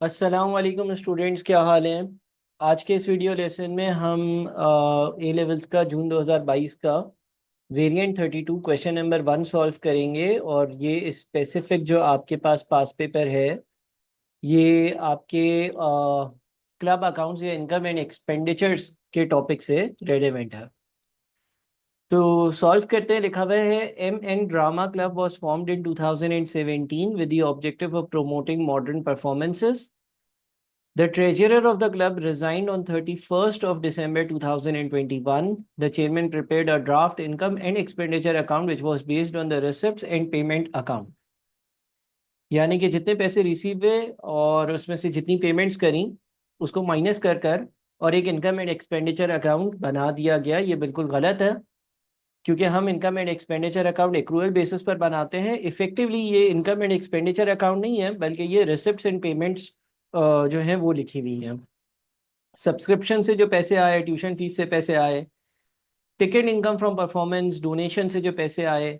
अस्सलाम वालेकुम स्टूडेंट्स, क्या हाल हैं। आज के इस वीडियो लेसन में हम ए लेवल्स का जून 2022 का वेरिएंट 32 क्वेश्चन नंबर 1 सॉल्व करेंगे। और ये स्पेसिफिक जो आपके पास पेपर है, ये आपके क्लब अकाउंट्स या इनकम एंड एक्सपेंडिचर्स के टॉपिक से रेलेवेंट है। तो सॉल्व करते हैं। लिखा हुआ है M N drama club was formed in 2017 with the objective of promoting modern performances. The treasurer of the club resigned on 31st of December 2021. The chairman prepared a draft income and expenditure account which was based on the receipts and payment account. यानी कि जितने पैसे receive हुए और उसमें से जितनी payments करी उसको माइनस कर कर और एक इनकम एंड एक्सपेंडिचर अकाउंट बना दिया गया। ये बिल्कुल गलत है, क्योंकि हम income and expenditure account accrual basis पर बनाते हैं। इफेक्टिवली ये इनकम एंड एक्सपेंडिचर अकाउंट नहीं है, बल्कि ये रिसिप्ट्स एंड पेमेंट्स जो हैं वो लिखी हुई हैं। सब्सक्रिप्शन से जो पैसे आए, ट्यूशन फीस से पैसे आए, ticket income from performance, donation से जो पैसे आए,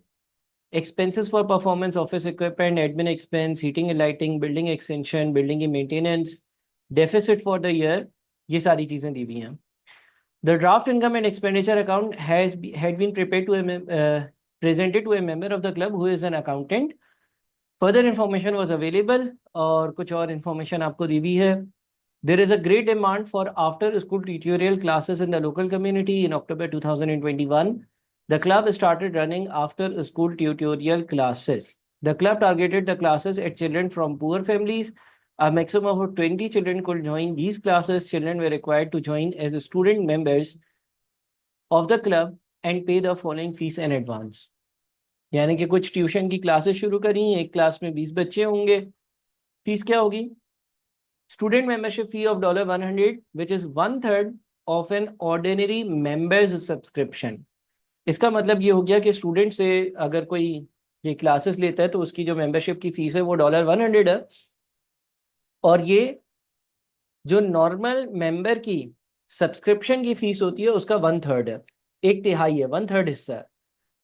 expenses for performance, office equipment, admin expense, heating and lighting, building extension, building की maintenance, deficit for the year, ये सारी चीज़ें दी हुई हैं। The draft income and expenditure account had been prepared to presented to a member of the club who is an accountant. Further information was available, और कुछ और information आपको दी हुई है। There is a great demand for after-school tutorial classes in the local community. In October 2021, the club started running after-school tutorial classes. The club targeted the classes at children from poor families. A maximum of 20 children could join these classes. Children were required to join as the student members of the club and pay the following fees in advance. यानी कि कुछ tuition की classes शुरू करी, एक class में 20 बच्चे होंगे। फीस क्या होगी? Student membership fee of $100, which is one third of an ordinary member's subscription. इसका मतलब ये हो गया कि स्टूडेंट से अगर कोई ये क्लासेस लेता है तो उसकी जो मेंबरशिप की फीस है वो $100 है, और ये जो नॉर्मल मेंबर की सब्सक्रिप्शन की फीस होती है उसका वन थर्ड है, एक तिहाई है, वन थर्ड हिस्सा है।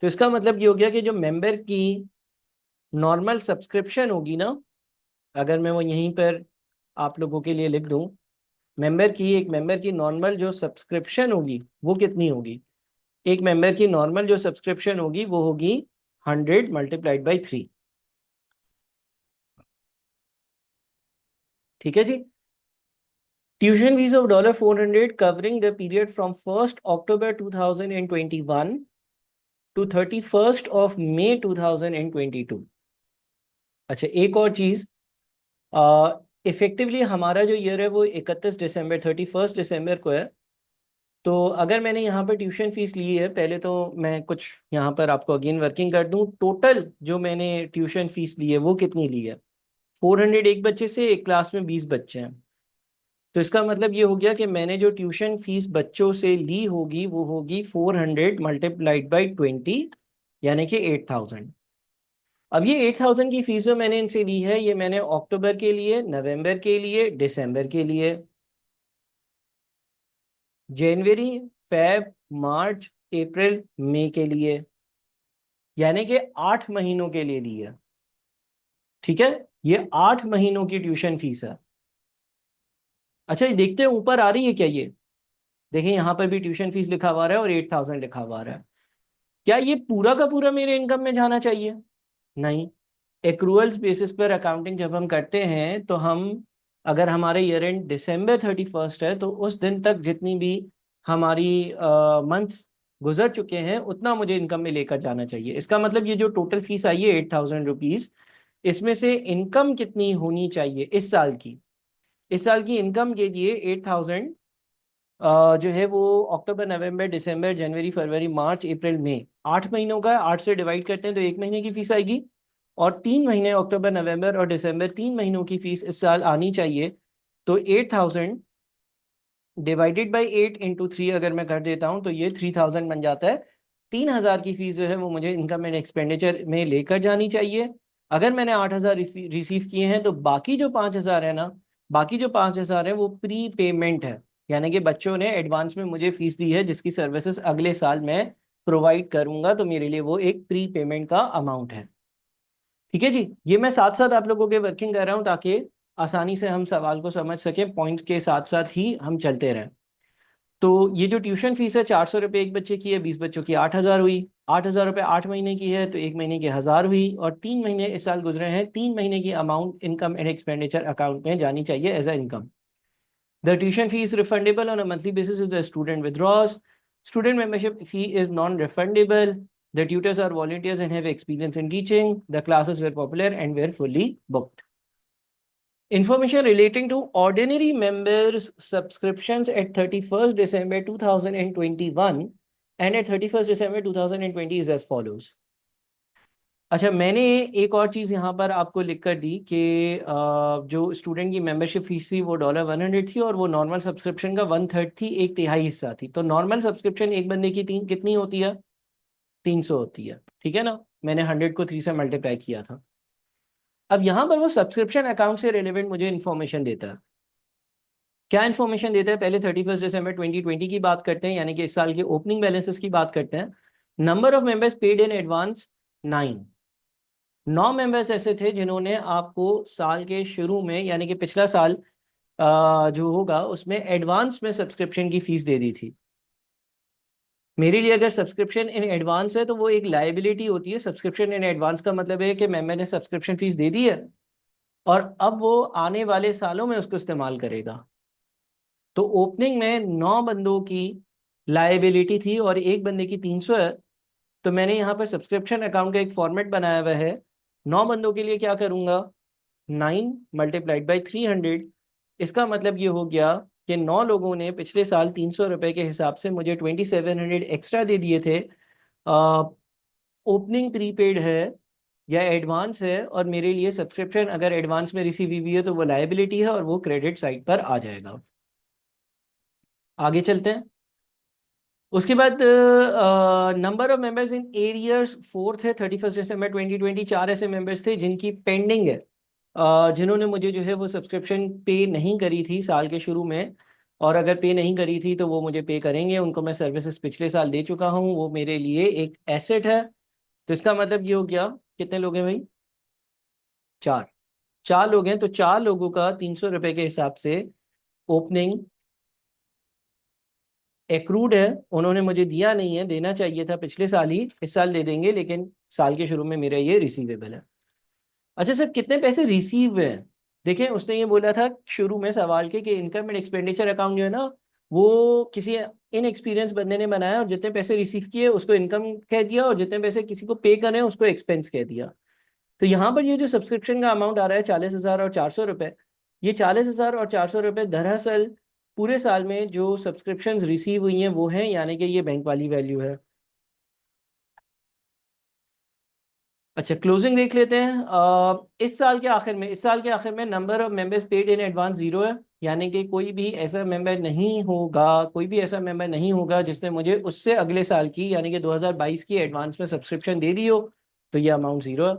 तो इसका मतलब ये हो गया कि जो मेंबर की नॉर्मल सब्सक्रिप्शन होगी ना, अगर मैं वो यहीं पर आप लोगों के लिए लिख दूं, एक मेंबर की नॉर्मल जो सब्सक्रिप्शन होगी वो कितनी होगी? एक मेंबर की नॉर्मल जो सब्सक्रिप्शन होगी वो होगी 100 मल्टीप्लाइड बाई 3। ठीक है जी। Tuition fees of $400 covering the period from 1 October 2021 to 31 May 2022। अच्छा, एक और चीज, इफेक्टिवली हमारा जो ईयर है वो 31 दिसंबर, 31 दिसंबर को है। तो अगर मैंने यहाँ पर ट्यूशन फीस ली है, पहले तो मैं कुछ यहाँ पर आपको अगेन वर्किंग कर दूँ। टोटल जो मैंने ट्यूशन फीस ली है वो कितनी ली है? 400 एक बच्चे से, एक क्लास में 20 बच्चे हैं। तो इसका मतलब ये हो गया कि मैंने जो ट्यूशन फीस बच्चों से ली होगी वो होगी 400 मल्टीप्लाइड बाई 20, यानी कि 8,000। अब ये 8,000 की फीस जो मैंने इनसे ली है, ये मैंने अक्टूबर के लिए, नवंबर के लिए, दिसंबर के लिए, जनवरी, फेब, मार्च, अप्रैल, मई के लिए, यानी कि 8 महीनों के लिए ली है। ठीक है, ये 8 महीनों की ट्यूशन फीस है। अच्छा, ये देखते हैं ऊपर आ रही है क्या ये? देखें, यहाँ पर भी ट्यूशन फीस लिखा हुआ है और 8,000 लिखा हुआ है। क्या ये पूरा का पूरा मेरे इनकम में जाना चाहिए? नहीं। एक्रूअल्स बेसिस पर अकाउंटिंग जब हम करते हैं तो हम, अगर हमारे ईयर एंड December 31 है तो उस दिन तक जितनी भी हमारी मंथ्स गुजर चुके हैं उतना मुझे इनकम में लेकर जाना चाहिए। इसका मतलब ये जो टोटल फीस आई है ₹8,000, इसमें से इनकम कितनी होनी चाहिए इस साल की? इस साल की इनकम के लिए 8,000 जो है वो अक्टूबर, नवंबर, दिसंबर, जनवरी, फरवरी, मार्च, अप्रैल, मई, 8 महीनों का 8 से डिवाइड करते हैं तो एक महीने की फीस आएगी। और 3 महीने, अक्टूबर, नवंबर और दिसंबर, 3 महीनों की फीस इस साल आनी चाहिए। तो 8,000 डिवाइडेड बाई 8 इंटू 3 अगर मैं कर देता हूँ तो ये 3,000 बन जाता है। 3,000 की फीस जो है वो मुझे इनकम एंड एक्सपेंडिचर में लेकर जानी चाहिए। अगर मैंने 8,000 रिसीव किए हैं तो बाकी जो 5,000 है ना, बाकी जो 5,000 है वो प्री पेमेंट है, यानी कि बच्चों ने एडवांस में मुझे फीस दी है जिसकी सर्विसेज अगले साल मैं प्रोवाइड करूंगा, तो मेरे लिए वो एक प्री पेमेंट का अमाउंट है। ठीक है जी, ये मैं साथ साथ आप लोगों के वर्किंग कर रहा हूँ ताकि आसानी से हम सवाल को समझ सकें, पॉइंट के साथ साथ ही हम चलते रहें। तो ये जो ट्यूशन फीस है 400 रुपये एक बच्चे की है, 20 बच्चों की 8,000 हुई। 8,000 रुपये 8 महीने की है तो एक महीने की 1,000 हुई, और 3 महीने इस साल गुजरे हैं, 3 महीने की amount income and expenditure account में जानी चाहिए as a income. The tuition fee is refundable on a monthly basis if the student withdraws. Student membership fee is non-refundable. The tutors are volunteers and have experience in teaching. The classes were popular and were fully booked. Information relating to ordinary members' subscriptions at 31st December 2021 and at 31st December 2020 is as follows. अच्छा, मैंने एक और चीज़ यहाँ पर आपको लिख कर दी कि जो स्टूडेंट की मेंबरशिप फीस थी वो $100 थी, और वो नॉर्मल सब्सक्रिप्शन का 1/3 थी, 1/3 हिस्सा थी। तो नॉर्मल सब्सक्रिप्शन एक बंदे की तीन कितनी होती है? 300 होती है, ठीक है ना। मैंने 100 को 3 से मल्टीप्लाई किया था। अब यहाँ पर वो सब्सक्रिप्शन अकाउंट से रिलेवेंट मुझे इन्फॉर्मेशन देता है। क्या इन्फॉर्मेशन देता है? पहले 31 दिसंबर 2020 की बात करते हैं, यानी कि इस साल के ओपनिंग बैलेंसेस की बात करते हैं। Number of members paid in advance 9। 9 members ऐसे थे जिन्होंने आपको साल के शुरू में, यानी कि पिछला साल जो होगा उसमें एडवांस में सब्सक्रिप्शन की फीस दे दी थी। मेरे लिए अगर सब्सक्रिप्शन इन एडवांस है तो वो एक लायबिलिटी होती है। सब्सक्रिप्शन इन एडवांस का मतलब है कि मेंबर ने सब्सक्रिप्शन फीस दे दी है और अब वो आने वाले सालों में उसको इस्तेमाल करेगा। तो ओपनिंग में 9 बंदों की लायबिलिटी थी और एक बंदे की 300 है। तो मैंने यहाँ पर सब्सक्रिप्शन अकाउंट का एक फॉर्मेट बनाया हुआ है। 9 बंदों के लिए क्या करूँगा? 9 × 300। इसका मतलब ये हो गया कि 9 लोगों ने पिछले साल 300 रुपये के हिसाब से मुझे 2700 एक्स्ट्रा दे दिए थे। ओपनिंग प्रीपेड है या एडवांस है, और मेरे लिए सब्सक्रिप्शन अगर एडवांस में रिसीव हुई है तो वो लायबिलिटी है और वो क्रेडिट साइड पर आ जाएगा। आगे चलते हैं। उसके बाद number of members in arrears 4 थे 31 दिसंबर 2020। 4 ऐसे मेंबर्स थे जिनकी पेंडिंग है, जिन्होंने मुझे जो है वो सब्सक्रिप्शन पे नहीं करी थी साल के शुरू में, और अगर पे नहीं करी थी तो वो मुझे पे करेंगे। उनको मैं सर्विसेज पिछले साल दे चुका हूँ, वो मेरे लिए एक एसेट है। तो इसका मतलब ये हो गया, कितने लोग हैं भाई? 4। 4 लोग हैं, तो 4 लोगों का 300 रुपये के हिसाब से ओपनिंग एक्रूड है। उन्होंने मुझे दिया नहीं है, देना चाहिए था पिछले साल ही, इस साल दे देंगे, लेकिन साल के शुरू में मेरा ये रिसीवेबल है। अच्छा सर, कितने पैसे रिसीव हुए हैं? देखें, उसने ये बोला था शुरू में सवाल के कि इनकम एंड एक्सपेंडिचर अकाउंट जो है ना, वो किसी इन एक्सपीरियंस बंदे ने बनाया और जितने पैसे रिसीव किए उसको इनकम कह दिया, और जितने पैसे किसी को पे करे उसको एक्सपेंस कह दिया। तो यहाँ पर ये जो सब्सक्रिप्शन का अमाउंट आ रहा है 40,000 और 400 रुपये, ये 40,000 और 400 रुपये दरअसल पूरे साल में जो सब्सक्रिप्शन रिसीव हुई हैं वो हैं, यानी कि ये बैंक वाली वैल्यू है। अच्छा, क्लोजिंग देख लेते हैं। इस साल के आखिर में number of members paid in advance 0 है, यानी कि कोई भी ऐसा मेंबर नहीं होगा जिसने मुझे उससे अगले साल की, यानी कि 2022 की एडवांस में सब्सक्रिप्शन दे दी हो। तो ये अमाउंट 0 है।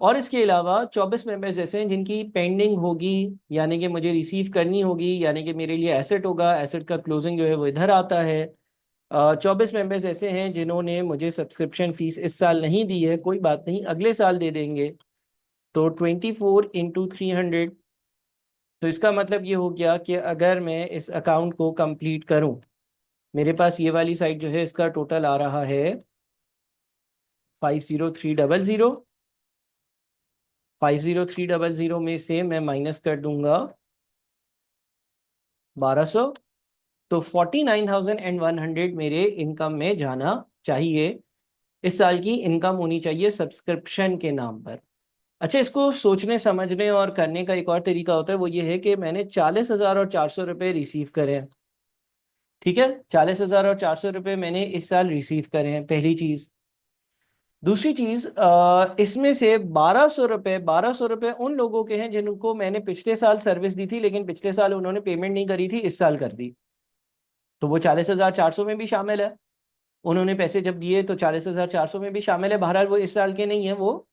और इसके अलावा 24 मेंबर्स ऐसे हैं जिनकी पेंडिंग होगी, यानी कि मुझे रिसीव करनी होगी, यानी कि मेरे लिए एसेट होगा। एसेट का क्लोजिंग जो है वो इधर आता है। 24 मेंबर्स ऐसे हैं जिन्होंने मुझे सब्सक्रिप्शन फीस इस साल नहीं दी है, कोई बात नहीं, अगले साल दे देंगे। तो 24 × 300। तो इसका मतलब ये हो गया कि अगर मैं इस अकाउंट को कंप्लीट करूं, मेरे पास ये वाली साइड जो है इसका टोटल आ रहा है 50300। 50300 में से मैं माइनस कर दूंगा 1200। तो 49,100 मेरे इनकम में जाना चाहिए। इस साल की इनकम होनी चाहिए सब्सक्रिप्शन के नाम पर। अच्छा, इसको सोचने समझने और करने का एक और तरीका होता है, वो ये है कि मैंने 40,000 और 400 रुपये रिसीव करे हैं। ठीक है, 40,000 और 400 रुपये मैंने इस साल रिसीव करे हैं, पहली चीज। दूसरी चीज, इसमें से 1,200 रुपये उन लोगों के हैं जिनको मैंने पिछले साल सर्विस दी थी, लेकिन पिछले साल उन्होंने पेमेंट नहीं करी थी, इस साल कर दी। तो वो 40,400 में भी शामिल है। उन्होंने पैसे जब दिए तो 40,400 में भी शामिल है। बहरहाल वो इस साल के नहीं है, वो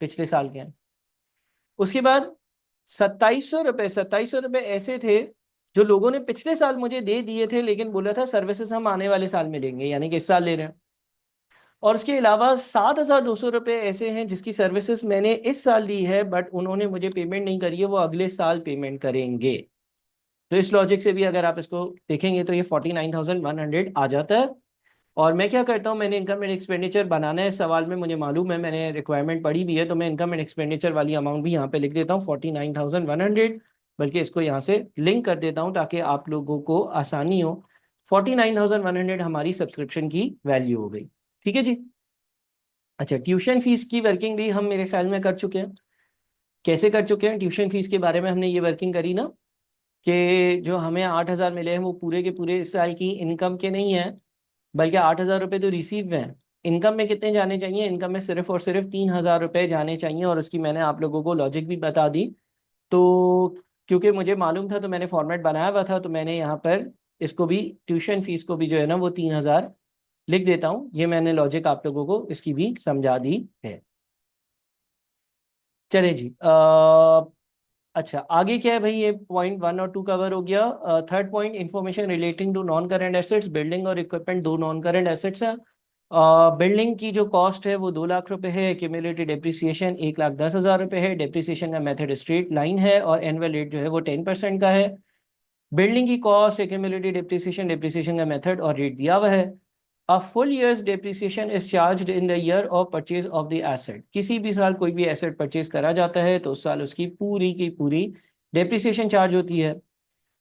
पिछले साल के हैं। उसके बाद 2,700 रुपये ऐसे थे जो लोगों ने पिछले साल मुझे दे दिए थे, लेकिन बोला था सर्विसेज हम आने वाले साल में लेंगे, यानी कि इस साल ले रहे हैं। और उसके अलावा 7,200 रुपये ऐसे हैं जिसकी सर्विसेज मैंने इस साल ली है, बट उन्होंने मुझे पेमेंट नहीं करी है, वो अगले साल पेमेंट करेंगे। तो इस लॉजिक से भी अगर आप इसको देखेंगे तो ये 49,100 आ जाता है। और मैं क्या करता हूँ, मैंने इनकम एंड एक्सपेंडिचर बनाना है सवाल में, मुझे मालूम है, मैंने रिक्वायरमेंट पढ़ी भी है, तो मैं इनकम एंड एक्सपेंडिचर वाली अमाउंट भी यहाँ पे लिख देता हूँ 49,100, बल्कि इसको यहाँ से लिंक कर देता हूँ ताकि आप लोगों को आसानी हो। 49,100 हमारी सब्सक्रिप्शन की वैल्यू हो गई। ठीक है जी। अच्छा, ट्यूशन फीस की वर्किंग भी हम मेरे ख्याल में कर चुके हैं। कैसे कर चुके हैं? ट्यूशन फीस के बारे में हमने ये वर्किंग करी ना, कि जो हमें 8,000 मिले हैं वो पूरे के पूरे इस साल की इनकम के नहीं है, बल्कि 8,000 रुपये तो रिसीव हैं। इनकम में कितने जाने चाहिए? इनकम में सिर्फ और सिर्फ 3,000 रुपये जाने चाहिए, और उसकी मैंने आप लोगों को लॉजिक भी बता दी। तो क्योंकि मुझे मालूम था तो मैंने फॉर्मेट बनाया हुआ था, तो मैंने यहाँ पर इसको भी, ट्यूशन फीस को भी जो है ना वो 3,000 लिख देता हूँ। ये मैंने लॉजिक आप लोगों को इसकी भी समझा दी है। चले जी। अच्छा, आगे क्या है भाई? ये पॉइंट 1 और 2 कवर हो गया। Third point, information relating to non current assets. Building और इक्विपमेंट दो नॉन करेंट एसेट्स है। बिल्डिंग की जो कॉस्ट है वो 2 लाख रुपए है। एक्यूमुलेटेड डेप्रिसिएशन 1,10,000 रुपये है। डेप्रिसिएशन का मेथड स्ट्रेट लाइन है, और एनुअल रेट जो है वो 10% का है। बिल्डिंग की कॉस्ट, एक्यूमुलेटेड डेप्रिसिएशन, डेप्रिसिएशन का मेथड और रेट दिया हुआ है। A full years depreciation is charged in the year of purchase of the asset. किसी भी साल कोई भी एसेट परचेज करा जाता है तो उस साल उसकी पूरी की पूरी डेप्रिसिएशन चार्ज होती है।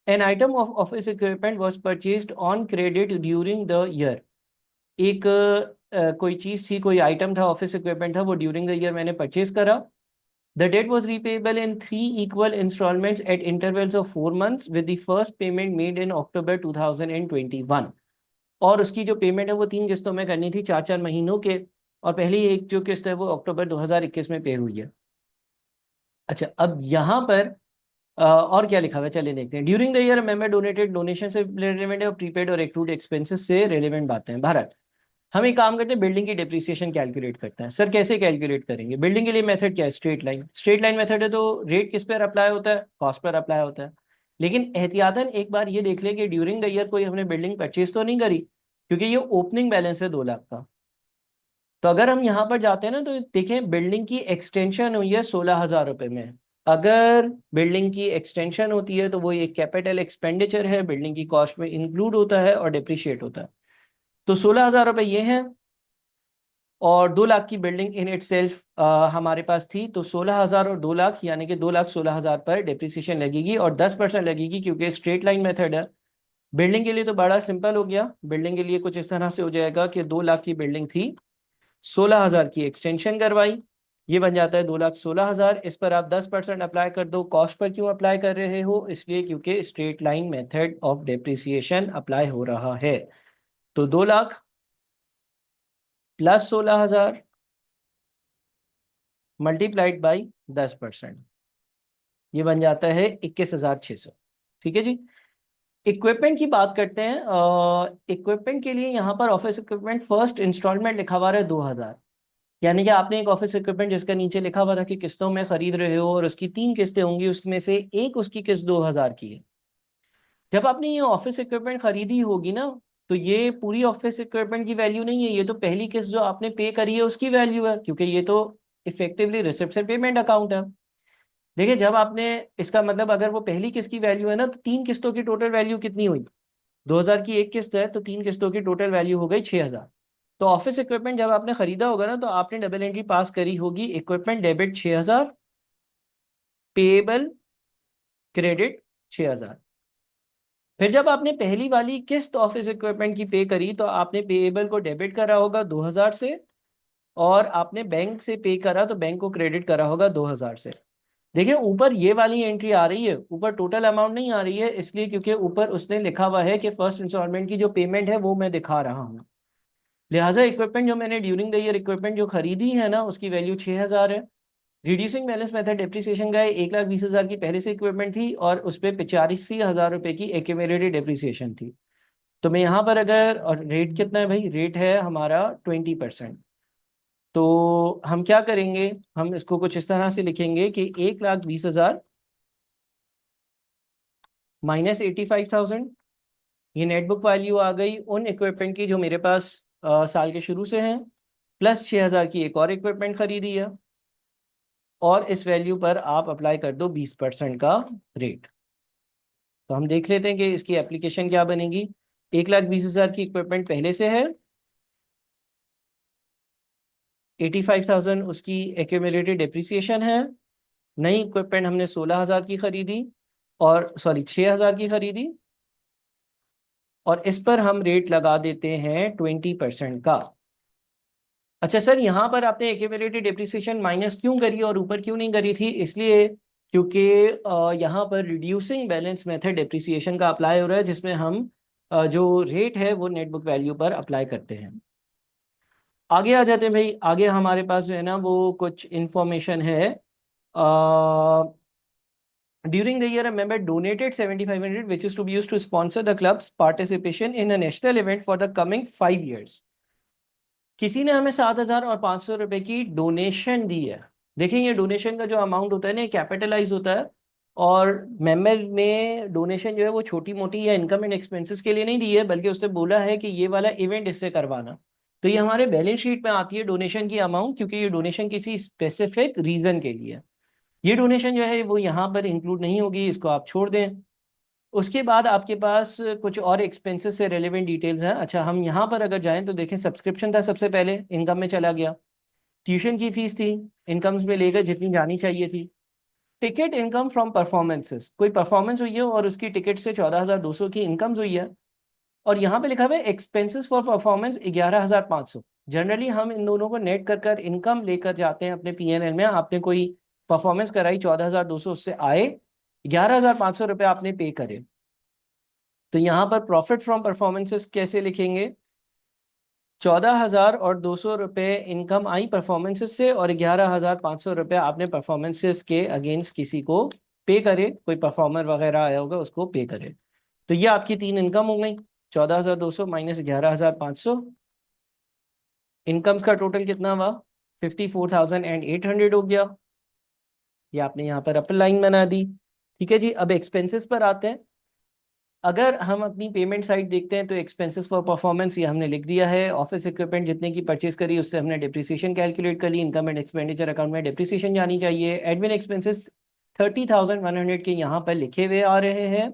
An item of office equipment was purchased on credit during the year. एक कोई चीज़ थी, कोई आइटम था, ऑफिस इक्विपमेंट था, वो ड्यूरिंग द ईयर मैंने परचेज करा। The debt was repayable in 3 equal installments at intervals of 4 months, with the first payment made in October 2021। और उसकी जो पेमेंट है वो 3 किस्तों में करनी थी, 4-4 महीनों के। और पहली एक जो किस्त है वो अक्टूबर 2021 में पे हुई है। अच्छा, अब यहाँ पर और क्या लिखा हुआ है, चलिए देखते हैं। During the year member donated, donation से रिलेवेंट है, और प्रीपेड और एक्रूड एक्सपेंसेस से रिलेवेंट बातें हैं। भारत, हम एक काम करते हैं, बिल्डिंग की डेप्रिसिएशन कैलकुलेट करते हैं। सर कैसे कैलकुलेट करेंगे? बिल्डिंग के लिए मेथड क्या है? Straight line. Straight line method है तो रेट किस पर अप्लाई होता है? कॉस्ट पर अप्लाई होता है। लेकिन एहतियातन एक बार ये देख लें कि ड्यूरिंग द ईयर कोई हमने बिल्डिंग परचेज तो नहीं करी, क्योंकि ये ओपनिंग बैलेंस है 2 लाख का। तो अगर हम यहाँ पर जाते हैं ना तो देखें, बिल्डिंग की एक्सटेंशन हुई है 16,000 रुपये में। अगर बिल्डिंग की एक्सटेंशन होती है तो वो एक कैपिटल एक्सपेंडिचर है, बिल्डिंग की कॉस्ट में इंक्लूड होता है और डिप्रिशिएट होता है। तो 16,000 रुपये ये हैं, और 2 लाख की बिल्डिंग इन इट सेल्फ हमारे पास थी। तो 16,000 और 2 लाख, यानी कि 2,16,000 पर डिप्रिसिएशन लगेगी, और 10% लगेगी क्योंकि स्ट्रेट लाइन मेथड है। बिल्डिंग के लिए तो बड़ा सिंपल हो गया। बिल्डिंग के लिए कुछ इस तरह से हो जाएगा कि 2 लाख की बिल्डिंग थी, 16,000 की एक्सटेंशन करवाई, ये बन जाता है 2,16,000। इस पर आप 10% अप्लाई कर दो। कॉस्ट पर क्यों अप्लाई कर रहे हो? इसलिए क्योंकि straight line method of depreciation apply हो रहा है। तो 2 लाख प्लस 16,000 मल्टीप्लाइड बाई 10%, ये बन जाता है 21,600। ठीक है जी। इक्विपमेंट की बात करते हैं। इक्विपमेंट के लिए यहाँ पर ऑफिस इक्विपमेंट फर्स्ट इंस्टॉलमेंट लिखा हुआ है 2,000। यानी कि आपने एक ऑफिस इक्विपमेंट जिसका नीचे लिखा हुआ था कि किस्तों में खरीद रहे हो, और उसकी 3 किस्तें होंगी, उसमें से एक उसकी किस्त 2,000 की है। जब आपने ये ऑफिस इक्विपमेंट खरीदी होगी ना, तो ये पूरी ऑफिस इक्विपमेंट की वैल्यू नहीं है, ये तो पहली किस्त जो आपने पे करी है उसकी वैल्यू है, क्योंकि ये तो इफेक्टिवली रिसिप्ट से पेमेंट अकाउंट है। देखिए, जब आपने, इसका मतलब अगर वो पहली किस्त की वैल्यू है ना, तो 3 किस्तों की टोटल वैल्यू कितनी हुई? 2,000 की एक किस्त है तो 3 किस्तों की टोटल वैल्यू हो गई 6,000। तो ऑफिस इक्विपमेंट जब आपने खरीदा होगा ना, तो आपने डबल एंट्री पास करी होगी, इक्विपमेंट डेबिट 6,000, पेएबल क्रेडिट 6,000। फिर जब आपने पहली वाली किस्त ऑफिस इक्विपमेंट की पे करी, तो आपने पेएबल को डेबिट करा होगा 2,000 से, और आपने बैंक से पे करा तो बैंक को क्रेडिट करा होगा 2,000 से। देखिए, ऊपर ये वाली एंट्री आ रही है, ऊपर टोटल अमाउंट नहीं आ रही है, इसलिए क्योंकि ऊपर उसने लिखा हुआ है कि फर्स्ट इंस्टॉलमेंट की जो पेमेंट है वो मैं दिखा रहा हूँ। लिहाजा इक्विपमेंट जो मैंने ड्यूरिंग द ईयर इक्विपमेंट जो खरीदी है ना, उसकी वैल्यू 6,000 है। रिड्यूसिंग बैलेंस मेथड डेप्रिसिएशन का है, 1,20,000 की पहले से इक्विपमेंट थी, और उस पर 85,000 रुपये की एक्यूमुलेटेड डेप्रिसिएशन थी। तो मैं यहाँ पर अगर, और रेट कितना है भाई? रेट है हमारा 20%। तो हम क्या करेंगे, हम इसको कुछ इस तरह से लिखेंगे कि 1,20,000 माइनस 85,000, ये नेटबुक वैल्यू आ गई उन इक्विपमेंट की जो मेरे पास साल के शुरू से हैं। प्लस 6,000 की एक और इक्विपमेंट खरीदी है, और इस वैल्यू पर आप अप्लाई कर दो 20% का रेट। तो हम देख लेते हैं कि इसकी एप्लीकेशन क्या बनेगी। 1,20,000 की इक्विपमेंट पहले से है, 85,000 उसकी एक्यूमुलेटेड डेप्रिसिएशन है। नई इक्विपमेंट हमने 16,000 की खरीदी, और सॉरी 6,000 की खरीदी, और इस पर हम रेट लगा देते हैं 20% का। अच्छा सर, यहाँ पर आपने एक्यूमुलेटेड डेप्रिसिएशन माइनस क्यों करी और ऊपर क्यों नहीं करी थी? इसलिए क्योंकि यहाँ पर रिड्यूसिंग बैलेंस मेथड डेप्रिसिएशन का अप्लाई हो रहा है, जिसमें हम जो रेट है वो नेट बुक वैल्यू पर अप्लाई करते हैं। आगे आ जाते हैं भाई। आगे हमारे पास जो है ना वो कुछ इंफॉर्मेशन है। During the year, a member donated 7,500, which is to be used to sponsor the club's participation in a national event for the coming 5 years. किसी ने हमें 7,000 और 500 रुपए की डोनेशन दी है। देखिए, ये डोनेशन का जो अमाउंट होता है ना, कैपिटलाइज होता है, और मेंबर ने डोनेशन जो है वो छोटी मोटी या इनकम एंड एक्सपेंसेस के लिए नहीं दी है, बल्कि उसने बोला है कि ये वाला इवेंट इससे करवाना। तो ये हमारे बैलेंस शीट में आती है डोनेशन की अमाउंट, क्योंकि ये डोनेशन किसी स्पेसिफिक रीजन के लिए है। ये डोनेशन जो है वो यहाँ पर इंक्लूड नहीं होगी, इसको आप छोड़ दें। उसके बाद आपके पास कुछ और एक्सपेंसेस से रेलेवेंट डिटेल्स हैं। अच्छा, हम यहाँ पर अगर जाएं तो देखें, सब्सक्रिप्शन था सबसे पहले, इनकम में चला गया। ट्यूशन की फीस थी, इनकम्स में ले गए जितनी जानी चाहिए थी। टिकट इनकम फ्रॉम परफॉर्मेंसेस, कोई परफॉर्मेंस हुई है और उसकी टिकट से 14,200 की इनकम्स हुई है। और यहाँ पे लिखा हुआ है एक्सपेंसेस फॉर परफॉर्मेंस 11,500। जनरली हम इन दोनों को नेट कर कर इनकम लेकर जाते हैं अपने पीएनएल में। आपने कोई परफॉर्मेंस कराई 14,200, उससे आए 11,500 रुपये आपने पे करे। तो यहाँ पर प्रॉफिट फ्रॉम परफॉर्मेंसेस कैसे लिखेंगे? 14,200 रुपये इनकम आई परफॉर्मेंसेस से, और 11,500 रुपये आपने परफॉर्मेंसेस के अगेंस्ट किसी को पे करे, कोई परफॉर्मर वगैरह आया होगा उसको पे करे। तो ये आपकी तीन इनकम हो गई, 14,200 माइनस 11,500। इनकम्स का टोटल कितना हुआ? 54,800 हो गया। ये आपने यहाँ पर अपर लाइन बना दी। ठीक है जी, अब एक्सपेंसेस पर आते हैं। अगर हम अपनी पेमेंट साइड देखते हैं तो एक्सपेंसेस फॉर परफॉर्मेंस ये हमने लिख दिया है। ऑफिस इक्विपमेंट जितने की परचेज करी उससे हमने डिप्रिसिएशन कैलकुलेट कर ली। इनकम एंड एक्सपेंडिचर अकाउंट में डिप्रिसिएशन जानी चाहिए। एडमिन एक्सपेंसेस 30,100 के यहाँ पर लिखे हुए आ रहे हैं,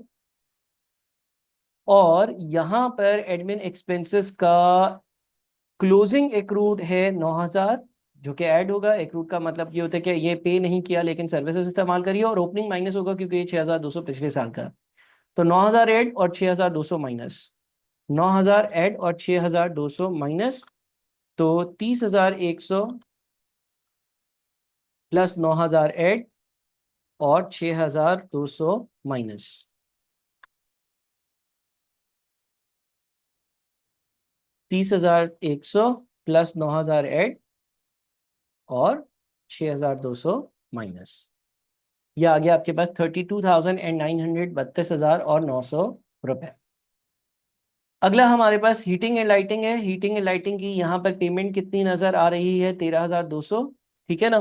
और यहाँ पर एडमिन एक्सपेंसेस का क्लोजिंग एक्रूड है 9,000, जो कि ऐड होगा। एक्रूड का मतलब ये होता है कि ये पे नहीं किया लेकिन सर्विसेज इस्तेमाल करिए, और ओपनिंग माइनस होगा क्योंकि ये 6,200 पिछले साल का है। तो 9,000 ऐड और 6,200 माइनस, 9,000 ऐड और 6,200 माइनस, तो 30,100 प्लस 9,000 ऐड और 6,200 माइनस। 30,100 प्लस 9,000 ऐड और 6,200 माइनस। ये आ गया आपके पास 32,900, 32,900 रुपये। अगला हमारे पास हीटिंग एंड लाइटिंग है। हीटिंग एंड लाइटिंग की यहाँ पर पेमेंट कितनी नजर आ रही है? 13,200। ठीक है ना,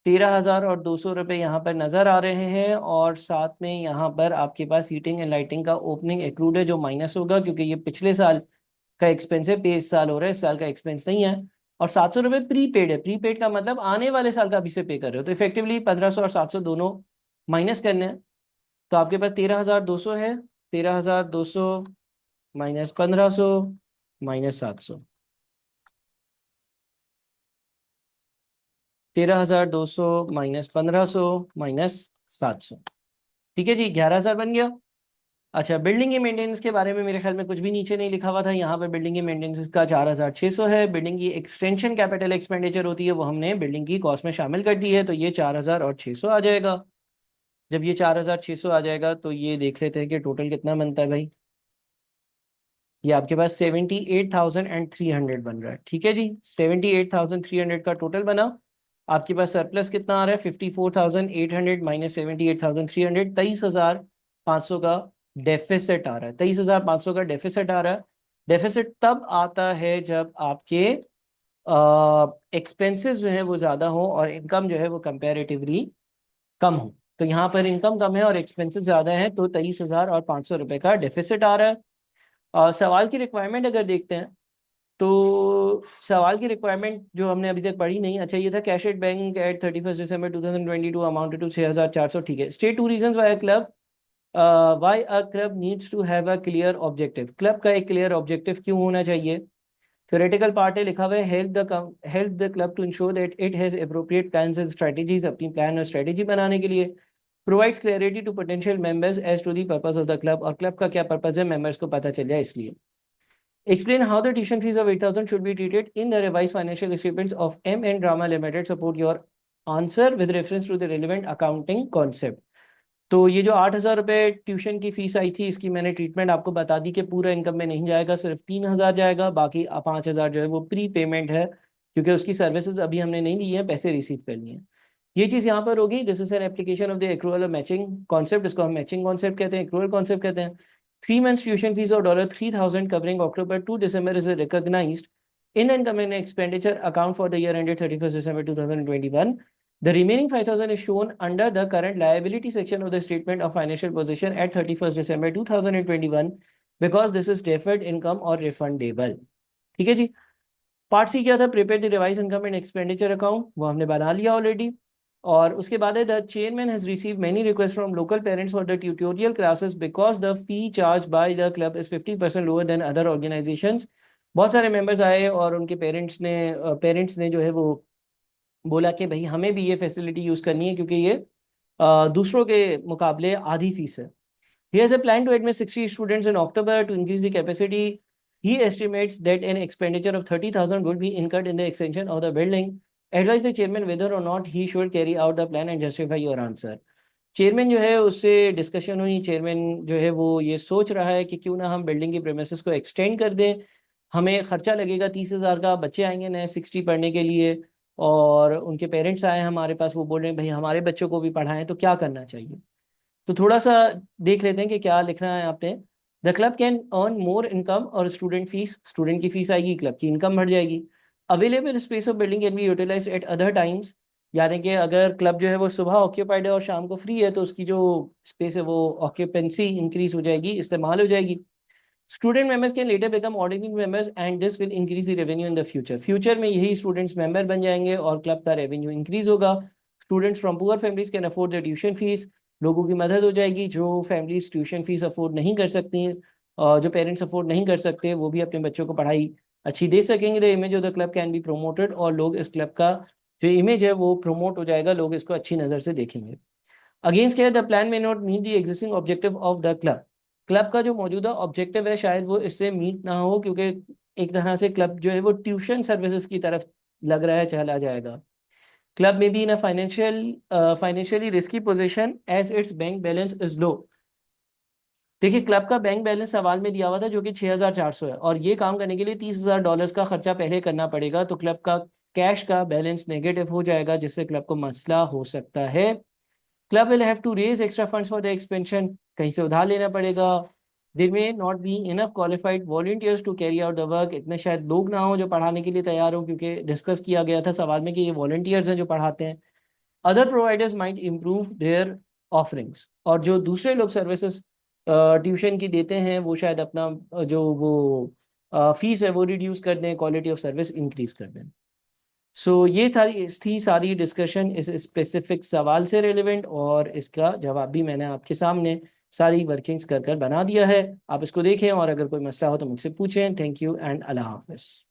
13,200 रुपये यहाँ पर नजर आ रहे हैं, और साथ में यहाँ पर आपके पास हीटिंग एंड लाइटिंग का ओपनिंग एक्रूड है जो माइनस होगा, क्योंकि ये पिछले साल का एक्सपेंस है, पे इस साल हो रहा है, इस साल का एक्सपेंस नहीं है। और 700 रुपये प्रीपेड है। प्रीपेड का मतलब आने वाले साल का अभी से पे कर रहे हो, तो इफेक्टिवली 1,500 और 700 दोनों माइनस करने हैं। तो आपके पास 13,200 है। 13,200 माइनस 1,500 माइनस 700, 13,200 माइनस 1,500 माइनस 700। ठीक है जी, 11,000 बन गया। अच्छा, बिल्डिंग की मेंटेनेंस के बारे में मेरे ख्याल में कुछ भी नीचे नहीं लिखा हुआ था। यहाँ पर बिल्डिंग की मेंटेनेंस का 4,600 है। बिल्डिंग की एक्सटेंशन कैपिटल एक्सपेंडिचर होती है, वो हमने बिल्डिंग की कॉस्ट में शामिल कर दी है, तो ये 4,600 आ जाएगा। जब ये 4,600 आ जाएगा तो ये देख लेते हैं कि टोटल कितना बनता है भाई। ये आपके पास 78,300 बन रहा है। ठीक है जी, 78,300 का टोटल बना। आपके पास सरप्लस कितना आ रहा है? 54,800 माइनस 78,300, 23,500 का डेफिसिट आ रहा है। 23,500 का डेफिसिट आ रहा है। डेफिसिट तब आता है जब आपके एक्सपेंसेस जो है वो ज़्यादा हो और इनकम जो है वो कंपैरेटिवली कम हो। तो यहाँ पर इनकम कम है और एक्सपेंसेस ज़्यादा है, तो 23,500 रुपये का डेफिसिट आ रहा है। सवाल की रिक्वायरमेंट अगर देखते हैं तो सवाल की रिक्वायरमेंट जो हमने अभी तक पढ़ी नहीं, अच्छा ये था cash at bank at 31 December 2022 amounted to 6400, ठीक है। State two reasons why a club, why a club needs to have a clear objective. Club का एक क्लियर ऑब्जेक्टिव क्यों होना चाहिए? थ्योरेटिकल पार्ट है, लिखा हुआ है help the club to ensure that it has appropriate plans and strategies, अपनी प्लान और स्ट्रेटजी बनाने के लिए। Provides clarity to potential members as to the purpose of the club, और क्लब का क्या पर्पस है मेंबर्स को पता चल जाए इसलिए। Explain how the tuition fees of 8,000 should be treated in the revised financial statements of M Drama Limited. Support your answer with reference to the relevant accounting concept. तो ये जो 8,000 रुपये ट्यूशन की फीस आई थी, इसकी मैंने ट्रीटमेंट आपको बता दी कि पूरा इनकम में नहीं जाएगा, सिर्फ 3,000 जाएगा, बाकी 5,000 जो है वो प्री पेमेंट है, क्योंकि उसकी सर्विसेज अभी हमने नहीं दी है, पैसे रिसीव करनी है। ये चीज़ यहाँ पर होगी। This is an application of the accrual और मैचिंग कॉन्सेप्ट, इसको हम मैचिंग कॉन्सेप्ट कहते हैं, एक्रूअल कॉन्सेप्ट कहते हैं। 3 months tuition fees of $3,000 covering October to December is recognized in income and expenditure account for the year ended 31st December 2021. The remaining 5,000 is shown under the current liability section of the statement of financial position at 31st December 2021 because this is deferred income or refundable. ठीक है जी। Part सी क्या था? Prepare the revise income and expenditure account, वो हमने बना लिया already. और उसके बाद है the chairman has receive many request from local parents for the tutorial classes because the fee charge by the club is 50% lower than other organisations. बहुत सारे मेंबर्स आए और उनके पेरेंट्स ने जो है वो बोला कि भाई हमें भी ये फैसिलिटी यूज़ करनी है, क्योंकि ये दूसरों के मुकाबले आधी फीस है। He has a plan to admit 60 students in October to increase the capacity. He estimates that an expenditure of 30,000 would be incurred in the extension of the building. Advise the chairman whether or not he should carry out the plan and justify your answer. Chairman जो है उससे discussion हुई। Chairman जो है वो ये सोच रहा है कि क्यों ना हम बिल्डिंग की प्रेमिसेस को एक्सटेंड कर दें। हमें खर्चा लगेगा 30,000 का, बच्चे आएंगे नए 60 पढ़ने के लिए, और उनके पेरेंट्स आए हमारे पास, वो बोल रहे हैं भाई हमारे बच्चों को भी पढ़ाएं, तो क्या करना चाहिए। तो थोड़ा सा देख लेते हैं कि क्या लिखना है आपने। The club can earn more income और स्टूडेंट फीस, स्टूडेंट की फीस आएगी, क्लब की इनकम बढ़ जाएगी। Available space of building can be utilize at other times, यानी कि अगर क्लब जो है वो सुबह ऑक्यूपाइड है और शाम को फ्री है, तो उसकी जो स्पेस है वो ऑक्यूपेंसी इंक्रीज हो जाएगी, इस्तेमाल हो जाएगी। Student members can letter become ordinary members and this will increase the revenue in the future. Future में यही स्टूडेंट्स मेंबर बन जाएंगे और क्लब का रेवेन्यू इंक्रीज होगा। Students from poor families can afford the tuition fees, लोगों की मदद हो जाएगी जो फैमिलीज ट्यूशन फीस अफोर्ड नहीं कर सकती हैं, और जो पेरेंट्स अफोर्ड नहीं कर सकते वो भी अपने बच्चों को पढ़ाई अच्छी दे सकेंगे। The image of the club can be promoted, और लोग इस क्लब का जो इमेज है वो प्रमोट हो जाएगा, लोग इसको अच्छी नज़र से देखेंगे। अगेंस्ट क्या है? The plan may not meet the existing objective of the club. Club का जो मौजूदा ऑब्जेक्टिव है शायद वो इससे मीट ना हो, क्योंकि एक तरह से क्लब जो है वो ट्यूशन सर्विसेज की तरफ लग रहा है चला जाएगा। Club may be in a financially risky position as its bank balance is low. देखिए क्लब का बैंक बैलेंस सवाल में दिया हुआ था जो कि 6,400 है, और ये काम करने के लिए $30,000 का खर्चा पहले करना पड़ेगा, तो क्लब का कैश का बैलेंस नेगेटिव हो जाएगा, जिससे क्लब को मसला हो सकता है। Club will have to raise extra funds for the expansion, कहीं से उधार लेना पड़ेगा। There may not be enough qualified volunteers to carry out the work, इतने शायद लोग ना हो जो पढ़ाने के लिए तैयार हो, क्योंकि डिस्कस किया गया था सवाल में कि ये वॉलंटियर्स हैं जो पढ़ाते हैं। Other providers might improve their offerings, और जो दूसरे लोग सर्विसेज ट्यूशन की देते हैं वो शायद अपना जो वो फीस है वो रिड्यूस कर दें, क्वालिटी ऑफ सर्विस इंक्रीज कर दें। सो ये थी सारी डिस्कशन इस स्पेसिफिक सवाल से रिलेवेंट, और इसका जवाब भी मैंने आपके सामने सारी वर्किंग्स कर कर बना दिया है। आप इसको देखें और अगर कोई मसला हो तो मुझसे पूछें। थैंक यू एंड अल्लाह हाफिज़।